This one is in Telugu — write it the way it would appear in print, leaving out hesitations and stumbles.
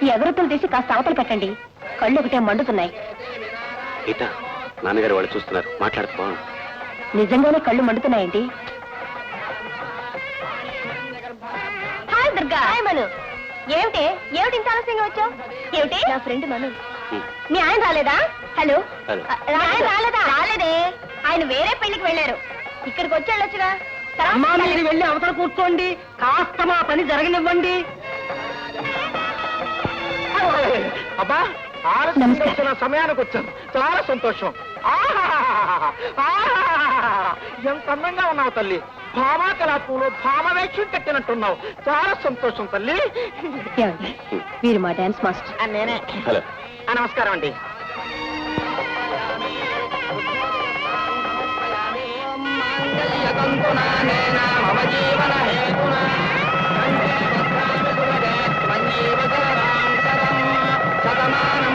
ఈ ఎగరొత్తులు తీసి కాస్త అవతల పెట్టండి. కళ్ళు ఒకటే మండుతున్నాయి. గీత, నాన్నగారు వాళ్ళు చూస్తున్నారు, మాట్లాడుకో. నిజంగానే కళ్ళు మండుతున్నాయండి. హాయ్ దుర్గా. హాయ్ మను. ఏమిటి ఏమిటి ఇంత ఆలస్యంగా వచ్చావు? ఏమిటి? నా ఫ్రెండ్ మను. మీ ఆయన రాలేదా? హలో, ఆయన రాలేదా? రాలేదే, ఆయన వేరే పెళ్లికి వెళ్ళారు. ఇక్కడికి వచ్చి వెళ్ళొచ్చుగా. మీరు వెళ్ళి అవతల కూర్చోండి, కాస్త మా పని జరగనివ్వండి. అబ్బా, ఆలస్యం సమయానికి వచ్చాను, చాలా సంతోషం. ఎంత అందంగా ఉన్నావు తల్లి, భామా కళాపంలో భామవేక్షం కట్టినట్టున్నావు. చాలా సంతోషం తల్లి. వీరు మా డాన్స్ మాస్టర్. నేనే. నమస్కారం అండి. శతమాన